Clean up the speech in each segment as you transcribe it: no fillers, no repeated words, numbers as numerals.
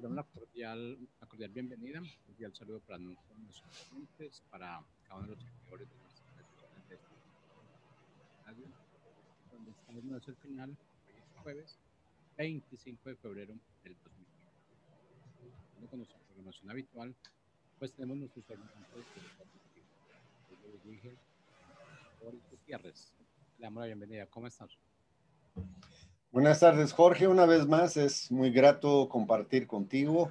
damos la cordial bienvenida, un cordial saludo para nuestros clientes, para cada uno de los seguidores de nuestras transmisiones de este radio, donde estamos en el final, hoy es jueves 25 de febrero del 2020. Con nuestra programación habitual, pues tenemos nuestros segmentos de deportes. Hoy lo dirige Boris Gutiérrez. Le damos la bienvenida. ¿Cómo estás? Buenas tardes, Jorge. Una vez más, es muy grato compartir contigo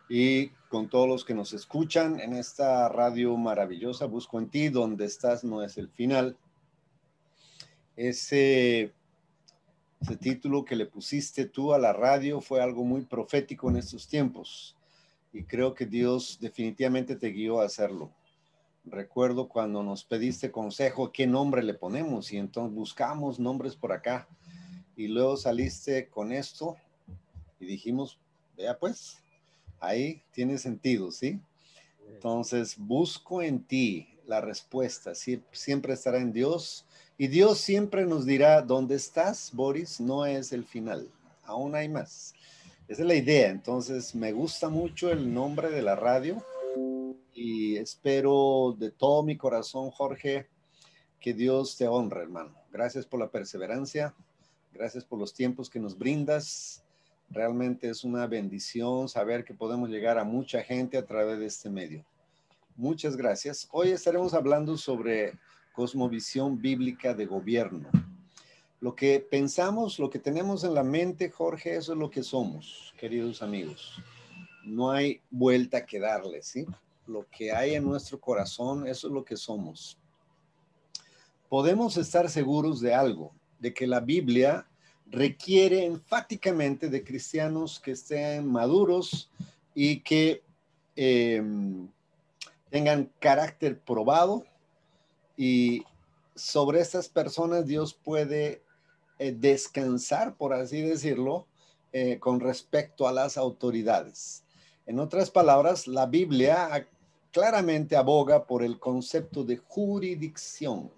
y con todos los que nos escuchan en esta radio maravillosa. Busco en ti, donde estás no es el final. Ese título que le pusiste tú a la radio fue algo muy profético en estos tiempos y creo que Dios definitivamente te guió a hacerlo. Recuerdo cuando nos pediste consejo, ¿qué nombre le ponemos? Y entonces buscamos nombres por acá. Y luego saliste con esto y dijimos, vea pues, ahí tiene sentido, ¿sí? Entonces, busco en ti la respuesta, siempre estará en Dios y Dios siempre nos dirá, ¿dónde estás, Boris? No es el final, aún hay más. Esa es la idea, entonces me gusta mucho el nombre de la radio y espero de todo mi corazón, Jorge, que Dios te honre, hermano. Gracias por la perseverancia. Gracias por los tiempos que nos brindas. Realmente es una bendición saber que podemos llegar a mucha gente a través de este medio. Muchas gracias. Hoy estaremos hablando sobre cosmovisión bíblica de gobierno. Lo que pensamos, lo que tenemos en la mente, Jorge, eso es lo que somos, queridos amigos. No hay vuelta que darle, ¿sí? Lo que hay en nuestro corazón, eso es lo que somos. Podemos estar seguros de algo, de que la Biblia requiere enfáticamente de cristianos que estén maduros y que tengan carácter probado, y sobre estas personas Dios puede descansar, por así decirlo, con respecto a las autoridades. En otras palabras, la Biblia claramente aboga por el concepto de jurisdicción.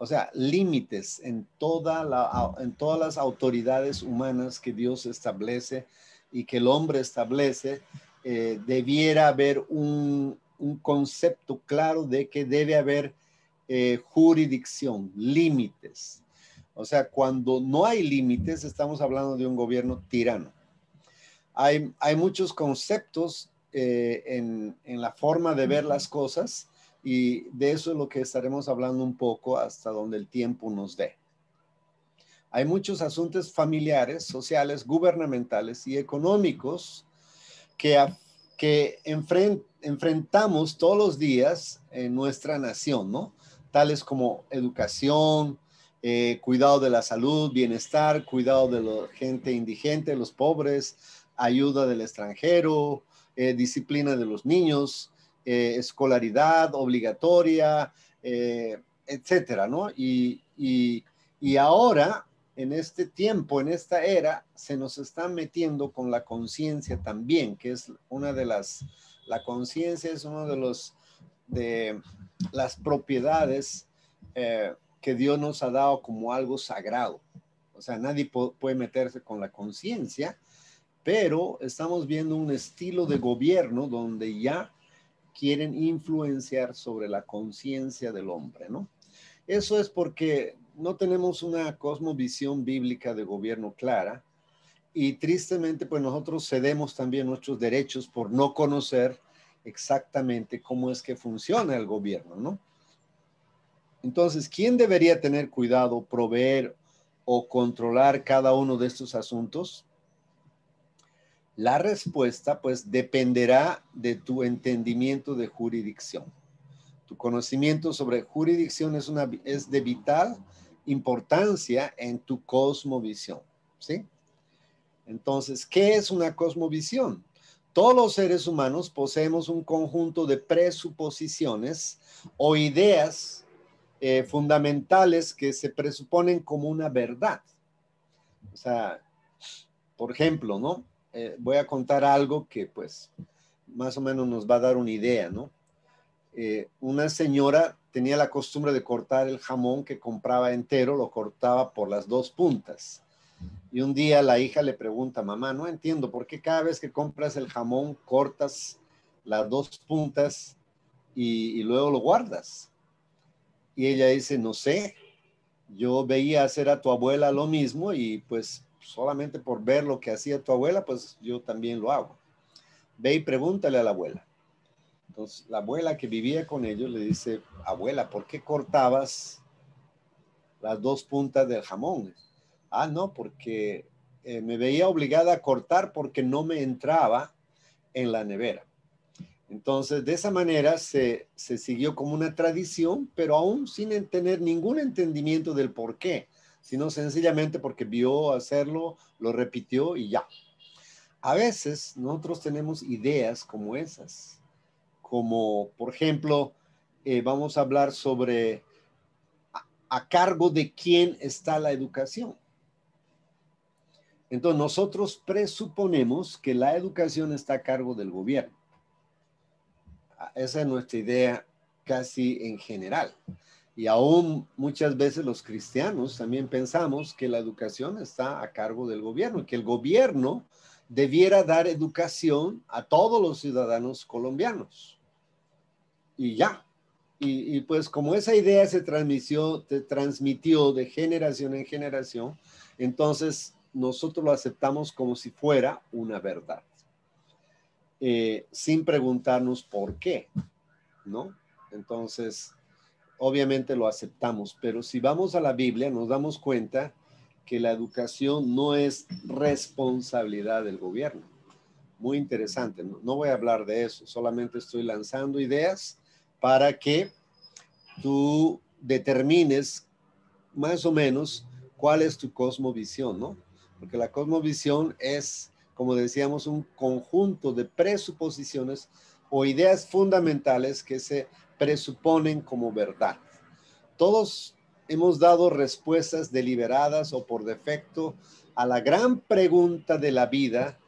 O sea, límites en todas las autoridades humanas que Dios establece y que el hombre establece. Debiera haber un concepto claro de que debe haber jurisdicción, límites. O sea, cuando no hay límites, estamos hablando de un gobierno tirano. Hay muchos conceptos en la forma de ver las cosas, y de eso es lo que estaremos hablando un poco hasta donde el tiempo nos dé. Hay muchos asuntos familiares, sociales, gubernamentales y económicos que enfrentamos todos los días en nuestra nación, ¿no? Tales como educación, cuidado de la salud, bienestar, cuidado de la gente indigente, los pobres, ayuda del extranjero, disciplina de los niños, escolaridad obligatoria, etcétera, ¿no? Y ahora, en este tiempo, en esta era, se nos está metiendo con la conciencia también, que es una de la conciencia es uno de las propiedades que Dios nos ha dado como algo sagrado. O sea, nadie puede meterse con la conciencia, pero estamos viendo un estilo de gobierno donde ya quieren influenciar sobre la conciencia del hombre, ¿no? Eso es porque no tenemos una cosmovisión bíblica de gobierno clara, y tristemente pues nosotros cedemos también nuestros derechos por no conocer exactamente cómo es que funciona el gobierno, ¿no? Entonces, ¿quién debería tener cuidado, proveer o controlar cada uno de estos asuntos? La respuesta pues dependerá de tu entendimiento de jurisdicción. Tu conocimiento sobre jurisdicción es de vital importancia en tu cosmovisión, ¿sí? Entonces, ¿qué es una cosmovisión? Todos los seres humanos poseemos un conjunto de presuposiciones o ideas fundamentales que se presuponen como una verdad. O sea, por ejemplo, ¿no? Voy a contar algo que pues más o menos nos va a dar una idea, ¿no? Una señora tenía la costumbre de cortar el jamón que compraba entero, lo cortaba por las dos puntas. Y un día la hija le pregunta, mamá, no entiendo, ¿por qué cada vez que compras el jamón cortas las dos puntas y luego lo guardas? Y ella dice, no sé, yo veía hacer a tu abuela lo mismo y pues solamente por ver lo que hacía tu abuela, pues yo también lo hago. Ve y pregúntale a la abuela. Entonces, la abuela que vivía con ellos le dice, abuela, ¿por qué cortabas las dos puntas del jamón? Ah, no, porque me veía obligada a cortar porque no me entraba en la nevera. Entonces, de esa manera se siguió como una tradición, pero aún sin tener ningún entendimiento del por qué, sino sencillamente porque vio hacerlo, lo repitió y ya. A veces nosotros tenemos ideas como esas, como por ejemplo, vamos a hablar sobre a cargo de quién está la educación. Entonces, nosotros presuponemos que la educación está a cargo del gobierno. Esa es nuestra idea casi en general. Y aún muchas veces los cristianos también pensamos que la educación está a cargo del gobierno, que el gobierno debiera dar educación a todos los ciudadanos colombianos. Y ya. Y pues como esa idea se transmitió de generación en generación, entonces nosotros lo aceptamos como si fuera una verdad, sin preguntarnos por qué, ¿no? Entonces, obviamente lo aceptamos, pero si vamos a la Biblia nos damos cuenta que la educación no es responsabilidad del gobierno. Muy interesante, no voy a hablar de eso, solamente estoy lanzando ideas para que tú determines más o menos cuál es tu cosmovisión, ¿no? Porque la cosmovisión es, como decíamos, un conjunto de presuposiciones o ideas fundamentales que se presuponen como verdad. Todos hemos dado respuestas deliberadas o por defecto a la gran pregunta de la vida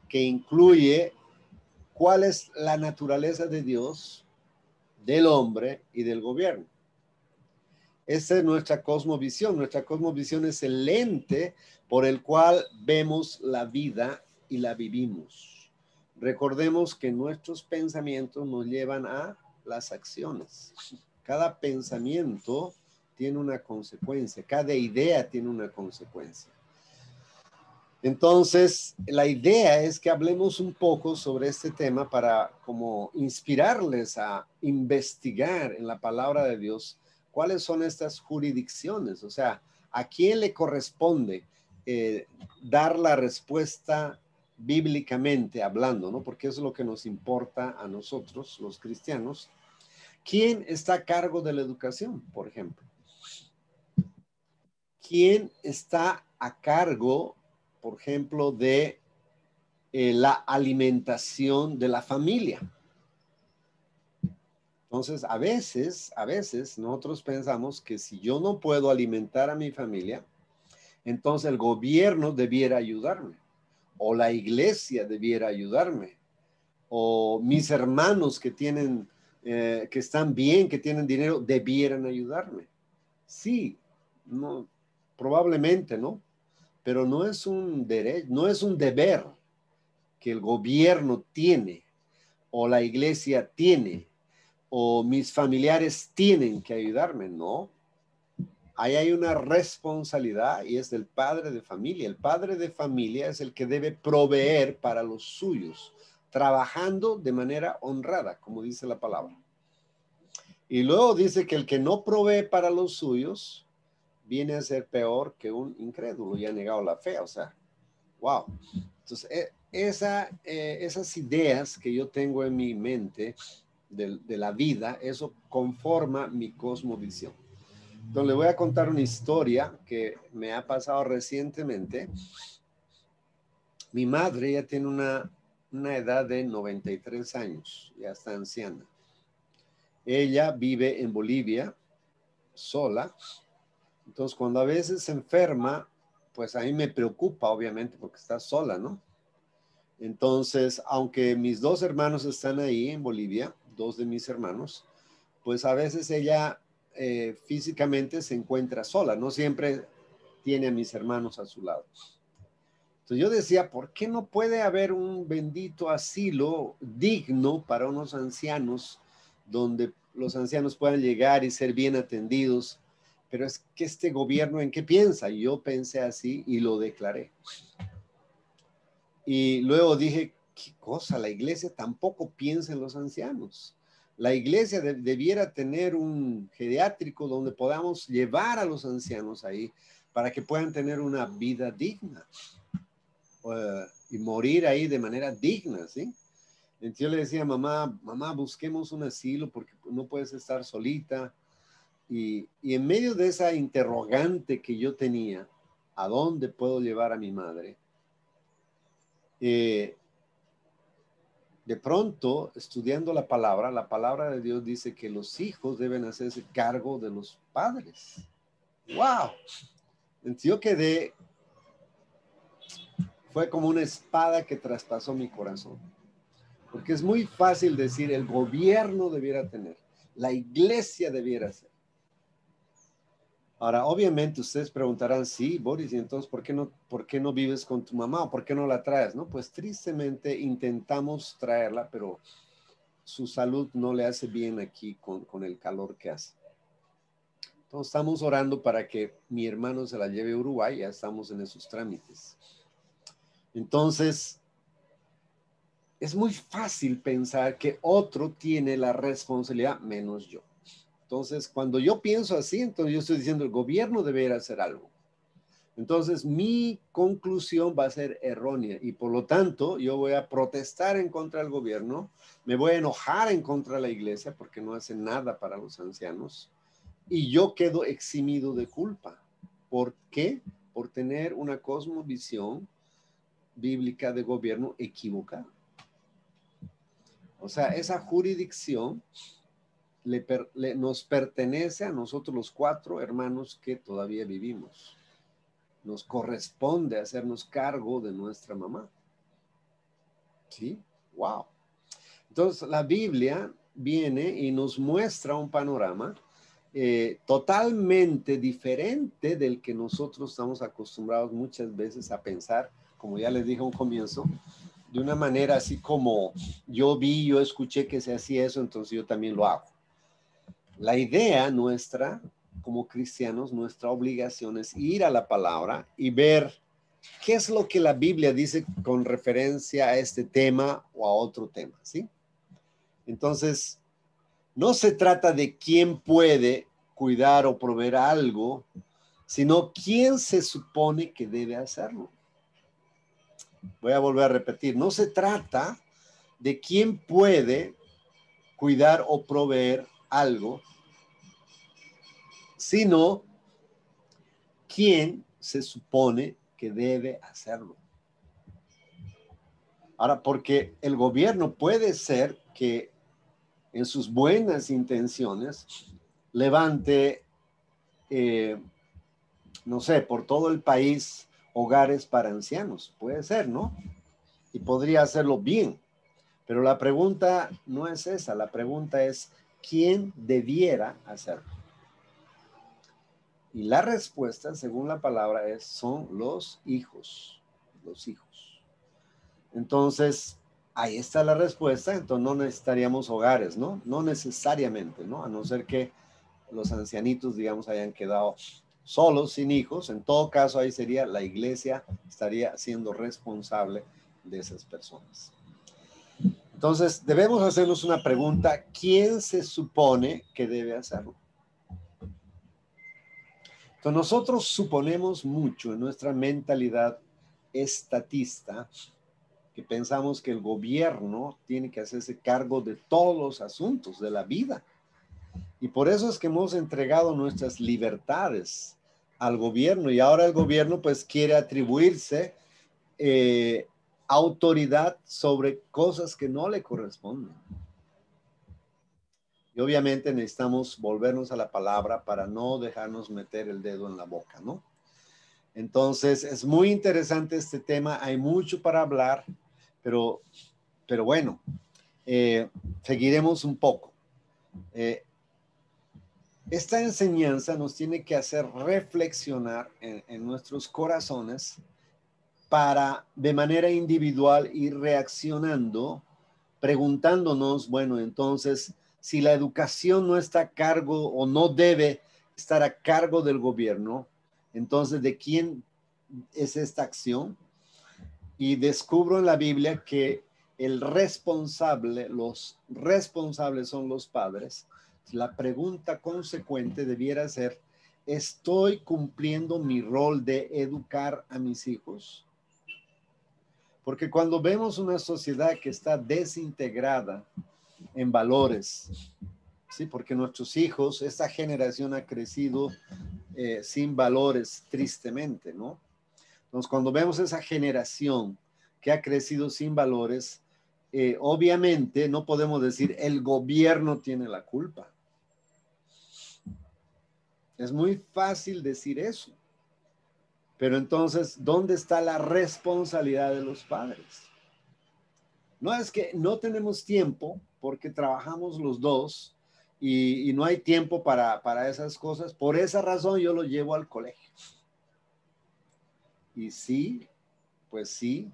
que incluye cuál es la naturaleza de Dios, del hombre y del gobierno. Esa es nuestra cosmovisión. Nuestra cosmovisión es el lente por el cual vemos la vida y la vivimos. Recordemos que nuestros pensamientos nos llevan a las acciones. Cada pensamiento tiene una consecuencia, cada idea tiene una consecuencia. Entonces, la idea es que hablemos un poco sobre este tema para como inspirarles a investigar en la palabra de Dios cuáles son estas jurisdicciones, o sea, a quién le corresponde dar la respuesta bíblicamente hablando, ¿no? Porque eso es lo que nos importa a nosotros, los cristianos. ¿Quién está a cargo de la educación, por ejemplo? ¿Quién está a cargo, por ejemplo, de la alimentación de la familia? Entonces, a veces nosotros pensamos que si yo no puedo alimentar a mi familia, entonces el gobierno debiera ayudarme, o la iglesia debiera ayudarme, o mis hermanos que tienen, que están bien, que tienen dinero, debieran ayudarme. Sí, no, probablemente, ¿no? Pero no es un derecho, no es un deber que el gobierno tiene, o la iglesia tiene, o mis familiares tienen que ayudarme, no. Ahí hay una responsabilidad y es del padre de familia. El padre de familia es el que debe proveer para los suyos, trabajando de manera honrada, como dice la palabra. Y luego dice que el que no provee para los suyos viene a ser peor que un incrédulo y ha negado la fe. O sea, wow. Entonces, esas ideas que yo tengo en mi mente de la vida, eso conforma mi cosmovisión. Entonces, le voy a contar una historia que me ha pasado recientemente. Mi madre ya tiene una edad de 93 años, ya está anciana. Ella vive en Bolivia, sola. Entonces, cuando a veces se enferma, pues a mí me preocupa, obviamente, porque está sola, ¿no? Entonces, aunque mis dos hermanos están ahí en Bolivia, dos de mis hermanos, pues a veces ella físicamente se encuentra sola, no siempre tiene a mis hermanos a su lado. Entonces yo decía, ¿por qué no puede haber un bendito asilo digno para unos ancianos donde los ancianos puedan llegar y ser bien atendidos? Pero es que este gobierno, ¿en qué piensa? Yo pensé así y lo declaré. Y luego dije, ¿qué cosa? La iglesia tampoco piensa en los ancianos. La iglesia debiera tener un geriátrico donde podamos llevar a los ancianos ahí para que puedan tener una vida digna y morir ahí de manera digna, ¿sí? Entonces yo le decía a mamá, mamá, busquemos un asilo porque no puedes estar solita. Y en medio de esa interrogante que yo tenía, ¿a dónde puedo llevar a mi madre? De pronto, estudiando la palabra de Dios dice que los hijos deben hacerse cargo de los padres. ¡Wow! Entonces yo quedé, fue como una espada que traspasó mi corazón. Porque es muy fácil decir, el gobierno debiera tener, la iglesia debiera ser. Ahora, obviamente ustedes preguntarán, sí, Boris, ¿y entonces por qué no vives con tu mamá? ¿O por qué no la traes? No, pues tristemente intentamos traerla, pero su salud no le hace bien aquí con el calor que hace. Entonces estamos orando para que mi hermano se la lleve a Uruguay, ya estamos en esos trámites. Entonces, es muy fácil pensar que otro tiene la responsabilidad menos yo. Entonces, cuando yo pienso así, entonces yo estoy diciendo el gobierno debería hacer algo. Entonces, mi conclusión va a ser errónea y por lo tanto yo voy a protestar en contra del gobierno, me voy a enojar en contra de la iglesia porque no hace nada para los ancianos y yo quedo eximido de culpa. ¿Por qué? Por tener una cosmovisión bíblica de gobierno equivocada. O sea, esa jurisdicción nos pertenece a nosotros los 4 hermanos que todavía vivimos. Nos corresponde hacernos cargo de nuestra mamá. ¿Sí? ¡Wow! Entonces, la Biblia viene y nos muestra un panorama totalmente diferente del que nosotros estamos acostumbrados muchas veces a pensar, como ya les dije a un comienzo, de una manera así como yo escuché que se hacía eso, entonces yo también lo hago. La idea nuestra, como cristianos, nuestra obligación es ir a la palabra y ver qué es lo que la Biblia dice con referencia a este tema o a otro tema, ¿sí? Entonces, no se trata de quién puede cuidar o proveer algo, sino quién se supone que debe hacerlo. Voy a volver a repetir, no se trata de quién puede cuidar o proveer algo, sino quién se supone que debe hacerlo. Ahora, porque el gobierno puede ser que en sus buenas intenciones levante, no sé, por todo el país hogares para ancianos. Puede ser, ¿no? Y podría hacerlo bien. Pero la pregunta no es esa. La pregunta es, ¿quién debiera hacerlo? Y la respuesta, según la palabra, son los hijos. Los hijos. Entonces, ahí está la respuesta. Entonces, no necesitaríamos hogares, ¿no? No necesariamente, ¿no? A no ser que los ancianitos, digamos, hayan quedado solos, sin hijos. En todo caso, ahí sería la iglesia, estaría siendo responsable de esas personas. Entonces, debemos hacernos una pregunta. ¿Quién se supone que debe hacerlo? Entonces, nosotros suponemos mucho en nuestra mentalidad estatista que pensamos que el gobierno tiene que hacerse cargo de todos los asuntos de la vida. Y por eso es que hemos entregado nuestras libertades al gobierno y ahora el gobierno pues quiere atribuirse autoridad sobre cosas que no le corresponden. Y obviamente necesitamos volvernos a la palabra para no dejarnos meter el dedo en la boca, ¿no? Entonces es muy interesante este tema, hay mucho para hablar, pero bueno, seguiremos un poco. Esta enseñanza nos tiene que hacer reflexionar en nuestros corazones para de manera individual ir reaccionando, preguntándonos, bueno, entonces, si la educación no está a cargo o no debe estar a cargo del gobierno, entonces, ¿de quién es esta acción? Y descubro en la Biblia que los responsables son los padres. La pregunta consecuente debiera ser, ¿estoy cumpliendo mi rol de educar a mis hijos? Porque cuando vemos una sociedad que está desintegrada en valores, ¿sí? Porque nuestros hijos, esta generación ha crecido sin valores, tristemente, ¿no? Entonces, cuando vemos esa generación que ha crecido sin valores, obviamente no podemos decir el gobierno tiene la culpa. Es muy fácil decir eso. Pero entonces, ¿dónde está la responsabilidad de los padres? No es que no tenemos tiempo porque trabajamos los dos y no hay tiempo para esas cosas. Por esa razón yo lo llevo al colegio. Y sí, pues sí,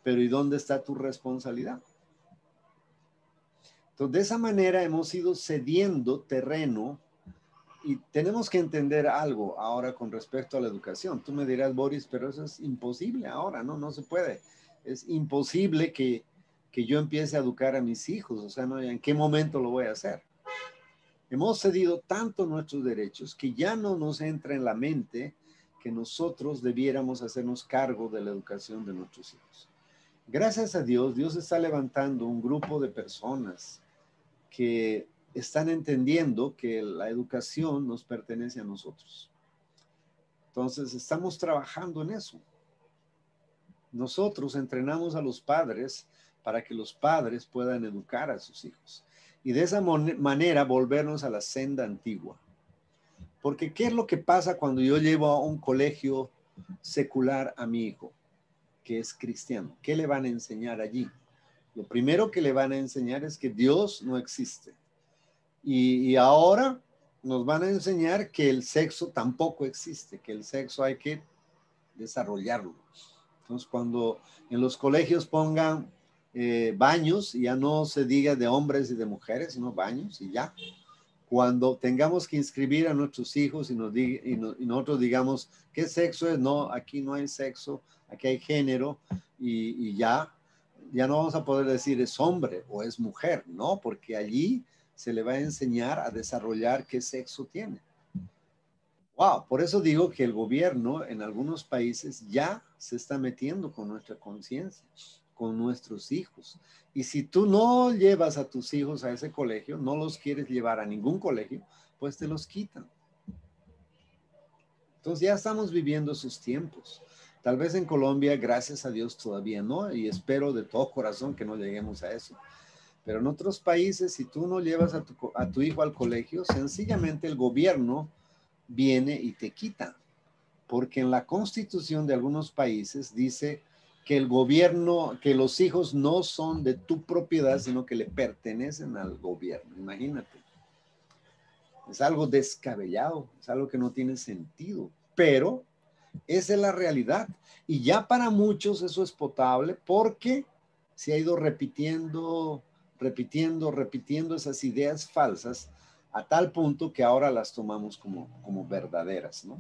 pero ¿y dónde está tu responsabilidad? Entonces, de esa manera hemos ido cediendo terreno y tenemos que entender algo ahora con respecto a la educación. Tú me dirás, Boris, pero eso es imposible ahora, ¿no? No se puede. Es imposible que yo empiece a educar a mis hijos, o sea, ¿no? ¿En qué momento lo voy a hacer? Hemos cedido tanto nuestros derechos que ya no nos entra en la mente que nosotros debiéramos hacernos cargo de la educación de nuestros hijos. Gracias a Dios, Dios está levantando un grupo de personas que están entendiendo que la educación nos pertenece a nosotros. Entonces, estamos trabajando en eso. Nosotros entrenamos a los padres para que los padres puedan educar a sus hijos. Y de esa manera volvernos a la senda antigua. Porque ¿qué es lo que pasa cuando yo llevo a un colegio secular a mi hijo, que es cristiano? ¿Qué le van a enseñar allí? Lo primero que le van a enseñar es que Dios no existe. Y ahora nos van a enseñar que el sexo tampoco existe, que el sexo hay que desarrollarlo. Entonces, cuando en los colegios pongan baños, ya no se diga de hombres y de mujeres, sino baños y ya. Cuando tengamos que inscribir a nuestros hijos y nosotros digamos, ¿qué sexo es? No, aquí no hay sexo, aquí hay género y ya no vamos a poder decir es hombre o es mujer, no, porque allí se le va a enseñar a desarrollar qué sexo tiene. Wow, por eso digo que el gobierno en algunos países ya se está metiendo con nuestra conciencia, con nuestros hijos. Y si tú no llevas a tus hijos a ese colegio, no los quieres llevar a ningún colegio, pues te los quitan. Entonces ya estamos viviendo esos tiempos. Tal vez en Colombia, gracias a Dios, todavía no, y espero de todo corazón que no lleguemos a eso. Pero en otros países, si tú no llevas a tu hijo al colegio, sencillamente el gobierno viene y te quita. Porque en la constitución de algunos países dice que el gobierno, que los hijos no son de tu propiedad, sino que le pertenecen al gobierno. Imagínate. Es algo descabellado, es algo que no tiene sentido, pero esa es la realidad. Y ya para muchos eso es potable porque se ha ido repitiendo esas ideas falsas a tal punto que ahora las tomamos como verdaderas, ¿no?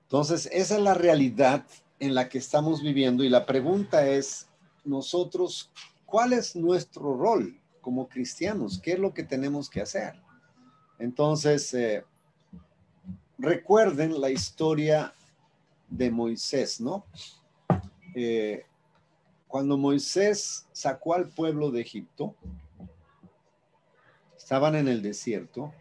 Entonces, esa es la realidad en la que estamos viviendo y la pregunta es, nosotros, ¿cuál es nuestro rol como cristianos? ¿Qué es lo que tenemos que hacer? Entonces, recuerden la historia de Moisés, ¿no? Cuando Moisés sacó al pueblo de Egipto, estaban en el desierto,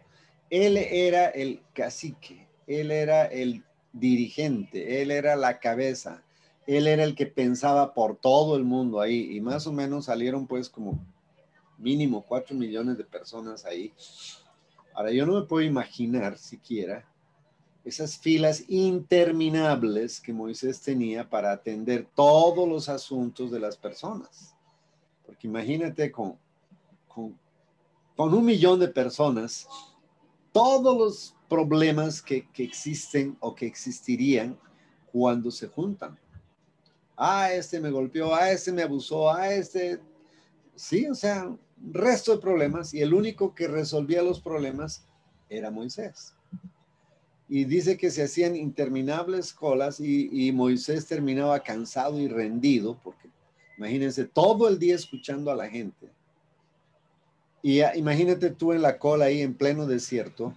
él era el cacique, él era el dirigente, él era la cabeza, él era el que pensaba por todo el mundo ahí y más o menos salieron pues como mínimo 4 millones de personas ahí. Ahora yo no me puedo imaginar siquiera esas filas interminables que Moisés tenía para atender todos los asuntos de las personas. Porque imagínate con 1 millón de personas, todos los problemas que existen o que existirían cuando se juntan. Ah, este me golpeó, ah, este me abusó, ah, este... Sí, o sea, un resto de problemas, y el único que resolvía los problemas era Moisés. Y dice que se hacían interminables colas y Moisés terminaba cansado y rendido, porque imagínense todo el día escuchando a la gente. Y imagínate tú en la cola ahí en pleno desierto,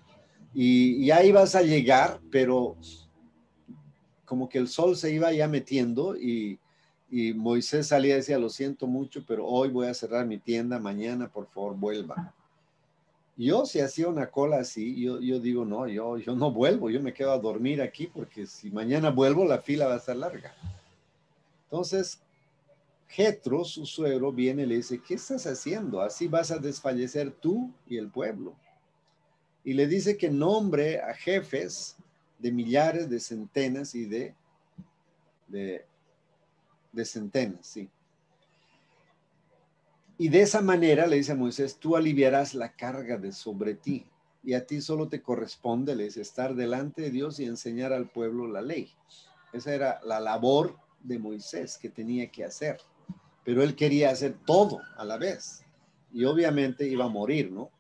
y ahí vas a llegar, pero como que el sol se iba ya metiendo, y Moisés salía y decía, lo siento mucho, pero hoy voy a cerrar mi tienda, mañana por favor vuelva. Yo si hacía una cola así, yo digo, no, yo no vuelvo, yo me quedo a dormir aquí, porque si mañana vuelvo la fila va a estar larga. Entonces, Jetro, su suegro, viene y le dice, ¿qué estás haciendo? Así vas a desfallecer tú y el pueblo. Y le dice que nombre a jefes de millares, de centenas y de centenas, sí. Y de esa manera le dice a Moisés, tú aliviarás la carga de sobre ti, y a ti solo te corresponde, le dice, estar delante de Dios y enseñar al pueblo la ley. Esa era la labor de Moisés que tenía que hacer, pero él quería hacer todo a la vez, y obviamente iba a morir, ¿no?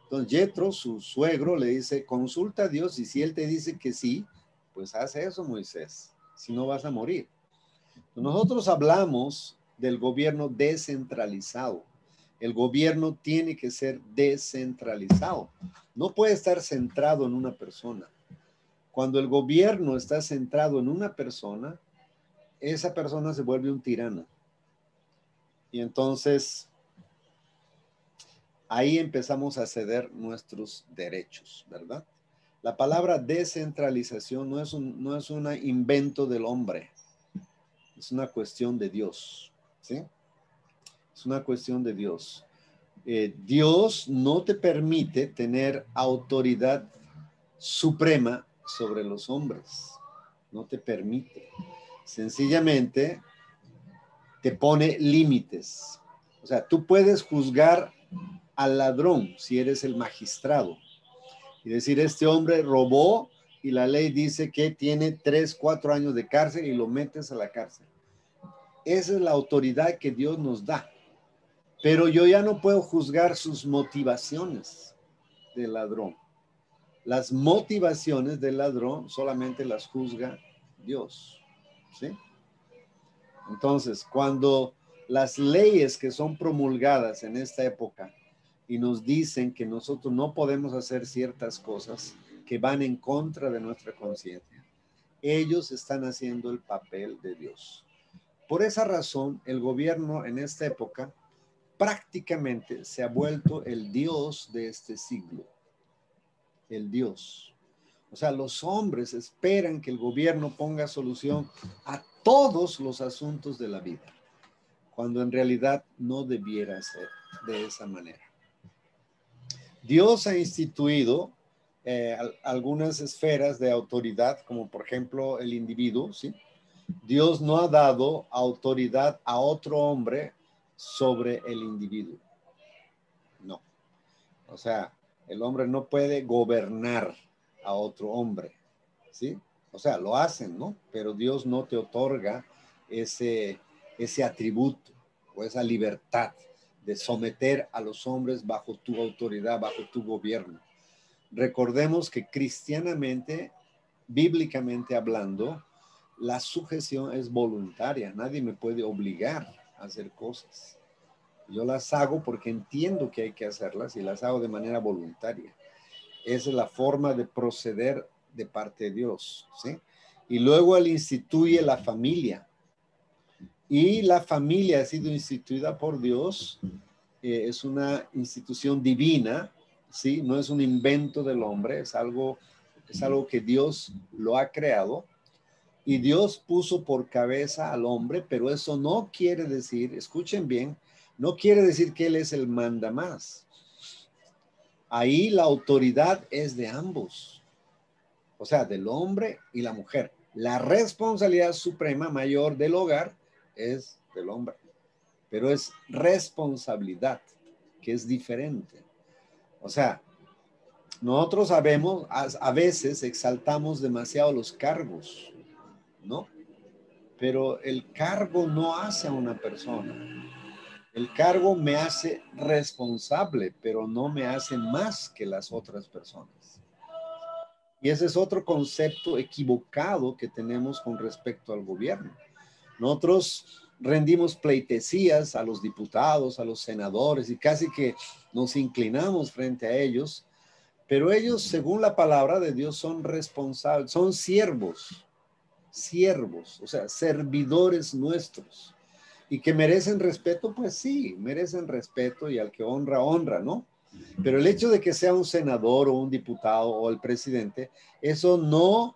Entonces Jetro, su suegro, le dice, consulta a Dios, y si él te dice que sí, pues haz eso, Moisés, si no vas a morir. Nosotros hablamos del gobierno descentralizado. El gobierno tiene que ser descentralizado. No puede estar centrado en una persona. Cuando el gobierno está centrado en una persona, esa persona se vuelve un tirano. Y entonces, ahí empezamos a ceder nuestros derechos, ¿verdad? La palabra descentralización no es un invento del hombre. Es una cuestión de Dios, ¿sí? Es una cuestión de Dios. Dios no te permite tener autoridad suprema sobre los hombres. No te permite. Sencillamente te pone límites. O sea, tú puedes juzgar al ladrón si eres el magistrado y decir, este hombre robó y la ley dice que tiene 3, 4 años de cárcel, y lo metes a la cárcel. Esa es la autoridad que Dios nos da. Pero yo ya no puedo juzgar sus motivaciones del ladrón. Las motivaciones del ladrón solamente las juzga Dios, ¿sí? Entonces, cuando las leyes que son promulgadas en esta época y nos dicen que nosotros no podemos hacer ciertas cosas que van en contra de nuestra conciencia, ellos están haciendo el papel de Dios. Por esa razón, el gobierno en esta época prácticamente se ha vuelto el Dios de este siglo. El Dios. O sea, los hombres esperan que el gobierno ponga solución a todos los asuntos de la vida, cuando en realidad no debiera ser de esa manera. Dios ha instituido algunas esferas de autoridad, como por ejemplo el individuo, ¿sí? Dios no ha dado autoridad a otro hombre sobre el individuo. No. O sea, el hombre no puede gobernar a otro hombre, ¿sí? O sea, lo hacen, ¿no? Pero Dios no te otorga ese atributo o esa libertad de someter a los hombres bajo tu autoridad, bajo tu gobierno. Recordemos que cristianamente, bíblicamente hablando, la sujeción es voluntaria. Nadie me puede obligar a hacer cosas. Yo las hago porque entiendo que hay que hacerlas, y las hago de manera voluntaria. Esa es la forma de proceder de parte de Dios, ¿sí? Y luego Él instituye la familia. Y la familia ha sido instituida por Dios. Es una institución divina, ¿sí? No es un invento del hombre, es algo que Dios lo ha creado. Y Dios puso por cabeza al hombre, pero eso no quiere decir, escuchen bien, no quiere decir que él es el mandamás. Ahí la autoridad es de ambos, o sea, del hombre y la mujer. La responsabilidad suprema mayor del hogar es del hombre, pero es responsabilidad, que es diferente. O sea, nosotros sabemos, a veces exaltamos demasiado los cargos. ¿no? Pero el cargo no hace a una persona. El cargo me hace responsable, pero no me hace más que las otras personas. Y ese es otro concepto equivocado que tenemos con respecto al gobierno. Nosotros rendimos pleitesías a los diputados, a los senadores, y casi que nos inclinamos frente a ellos, pero ellos, según la palabra de Dios, son responsables, son siervos, o sea, servidores nuestros. Y que merecen respeto, pues sí, merecen respeto, y al que honra, honra, ¿no? Pero el hecho de que sea un senador o un diputado o el presidente, eso no,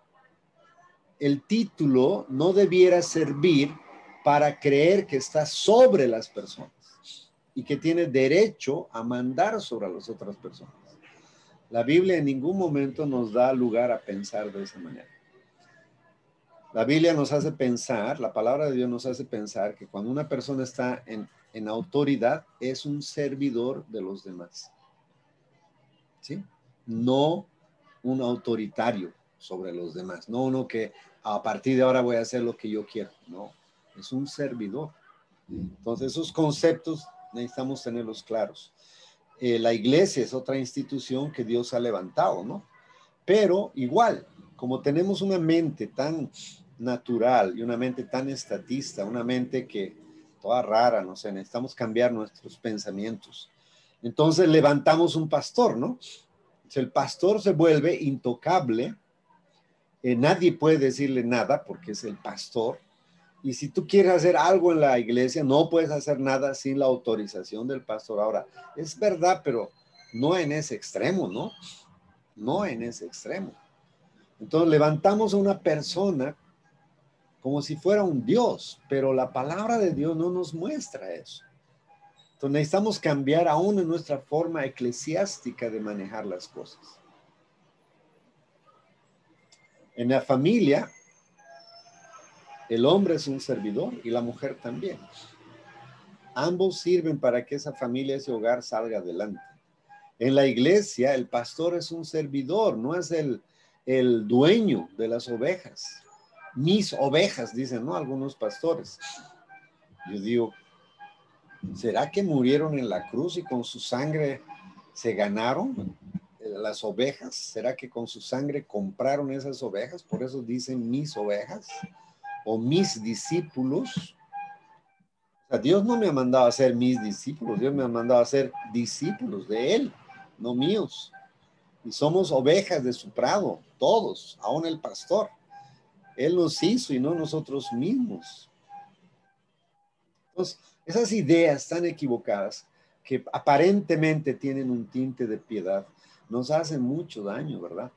el título no debiera servir para creer que está sobre las personas y que tiene derecho a mandar sobre las otras personas. La Biblia en ningún momento nos da lugar a pensar de esa manera. La Biblia nos hace pensar, la palabra de Dios nos hace pensar que cuando una persona está en autoridad es un servidor de los demás. ¿Sí? No un autoritario sobre los demás, no uno que a partir de ahora voy a hacer lo que yo quiero, no, es un servidor. Entonces esos conceptos necesitamos tenerlos claros. La iglesia es otra institución que Dios ha levantado, ¿no? Pero igual, como tenemos una mente tan natural y una mente tan estatista, una mente que toda rara, no sé, necesitamos cambiar nuestros pensamientos. Entonces levantamos un pastor, ¿no? Si el pastor se vuelve intocable, nadie puede decirle nada porque es el pastor. Y si tú quieres hacer algo en la iglesia, no puedes hacer nada sin la autorización del pastor. Ahora, es verdad, pero no en ese extremo, ¿no? No en ese extremo. Entonces levantamos a una persona como si fuera un Dios, pero la palabra de Dios no nos muestra eso. Entonces necesitamos cambiar aún en nuestra forma eclesiástica de manejar las cosas. En la familia, el hombre es un servidor y la mujer también. Ambos sirven para que esa familia, ese hogar salga adelante. En la iglesia, el pastor es un servidor, no es el dueño de las ovejas. Mis ovejas, dicen, ¿no? Algunos pastores. Yo digo, ¿será que murieron en la cruz y con su sangre se ganaron las ovejas? ¿Será que con su sangre compraron esas ovejas? Por eso dicen mis ovejas o mis discípulos. O sea, Dios no me ha mandado a ser mis discípulos, Dios me ha mandado a ser discípulos de Él, no míos. Y somos ovejas de su prado, todos, aún el pastor. Él nos hizo y no nosotros mismos. Entonces, esas ideas tan equivocadas que aparentemente tienen un tinte de piedad, nos hacen mucho daño, ¿verdad?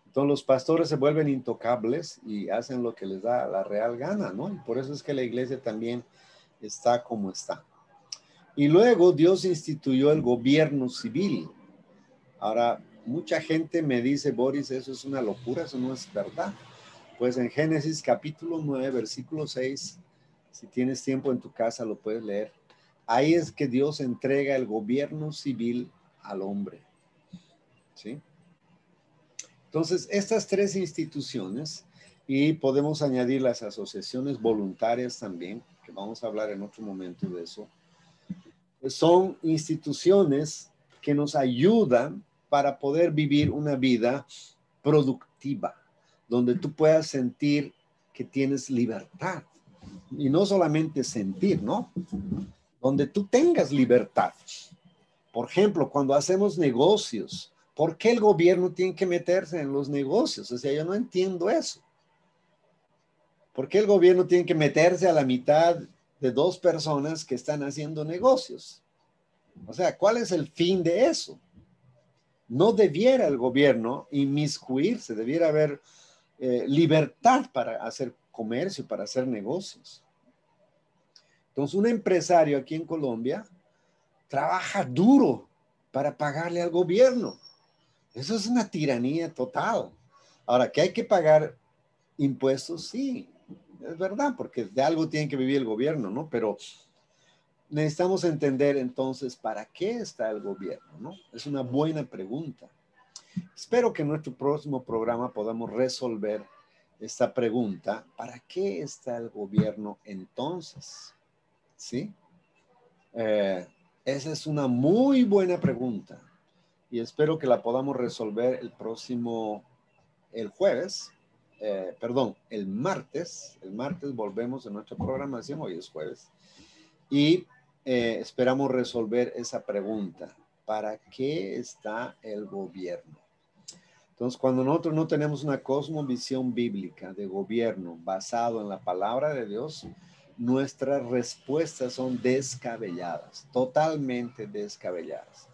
Entonces los pastores se vuelven intocables y hacen lo que les da la real gana, ¿no? Y por eso es que la iglesia también está como está. Y luego Dios instituyó el gobierno civil. Ahora, mucha gente me dice, Boris, eso es una locura, eso no es verdad. Pues en Génesis capítulo 9, versículo 6, si tienes tiempo en tu casa lo puedes leer. Ahí es que Dios entrega el gobierno civil al hombre. ¿Sí? Entonces, estas tres instituciones, y podemos añadir las asociaciones voluntarias también, que vamos a hablar en otro momento de eso, son instituciones que nos ayudan para poder vivir una vida productiva, donde tú puedas sentir que tienes libertad. Y no solamente sentir, ¿no? Donde tú tengas libertad. Por ejemplo, cuando hacemos negocios, ¿por qué el gobierno tiene que meterse en los negocios? O sea, yo no entiendo eso. ¿Por qué el gobierno tiene que meterse a la mitad de dos personas que están haciendo negocios? O sea, ¿cuál es el fin de eso? No debiera el gobierno inmiscuirse, debiera haber libertad para hacer comercio, para hacer negocios. Entonces, un empresario aquí en Colombia trabaja duro para pagarle al gobierno. Eso es una tiranía total. Ahora, que hay que pagar impuestos, sí, es verdad, porque de algo tiene que vivir el gobierno, ¿no? Pero necesitamos entender entonces para qué está el gobierno, ¿no? Es una buena pregunta. Espero que en nuestro próximo programa podamos resolver esta pregunta: ¿para qué está el gobierno entonces? ¿Sí? Esa es una muy buena pregunta y espero que la podamos resolver el jueves, el martes. El martes volvemos a nuestra programación, hoy es jueves, y esperamos resolver esa pregunta: ¿para qué está el gobierno? Entonces, cuando nosotros no tenemos una cosmovisión bíblica de gobierno basado en la palabra de Dios, nuestras respuestas son descabelladas, totalmente descabelladas.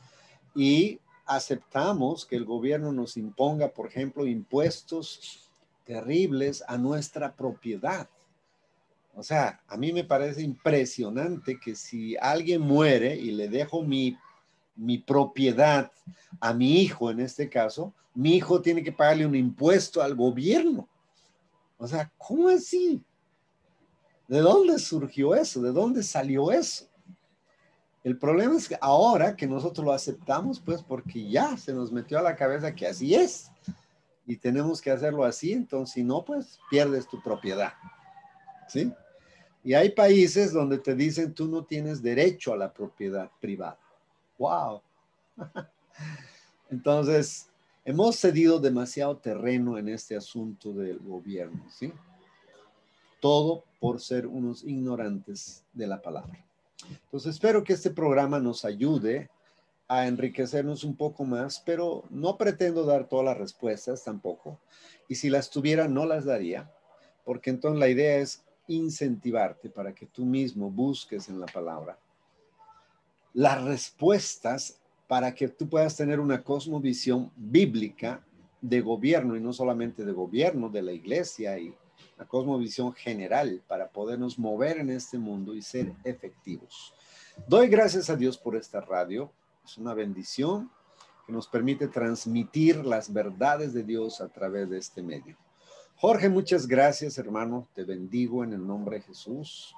Y aceptamos que el gobierno nos imponga, por ejemplo, impuestos terribles a nuestra propiedad. O sea, a mí me parece impresionante que si alguien muere y le dejo mi propiedad a mi hijo, en este caso, mi hijo tiene que pagarle un impuesto al gobierno. O sea, ¿cómo así? ¿De dónde surgió eso? ¿De dónde salió eso? El problema es que ahora que nosotros lo aceptamos, pues porque ya se nos metió a la cabeza que así es y tenemos que hacerlo así, entonces si no, pues pierdes tu propiedad. ¿Sí? Y hay países donde te dicen tú no tienes derecho a la propiedad privada. ¡Wow! Entonces, hemos cedido demasiado terreno en este asunto del gobierno, ¿sí? Todo por ser unos ignorantes de la palabra. Entonces, espero que este programa nos ayude a enriquecernos un poco más, pero no pretendo dar todas las respuestas tampoco. Y si las tuviera, no las daría, porque entonces la idea es incentivarte para que tú mismo busques en la palabra las respuestas para que tú puedas tener una cosmovisión bíblica de gobierno, y no solamente de gobierno, de la iglesia, y la cosmovisión general para podernos mover en este mundo y ser efectivos. Doy gracias a Dios por esta radio. Es una bendición que nos permite transmitir las verdades de Dios a través de este medio. Jorge, muchas gracias, hermano. Te bendigo en el nombre de Jesús.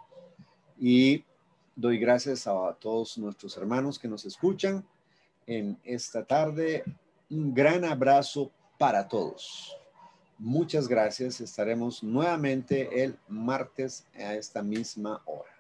Y doy gracias a todos nuestros hermanos que nos escuchan en esta tarde. Un gran abrazo para todos. Muchas gracias. Estaremos nuevamente el martes a esta misma hora.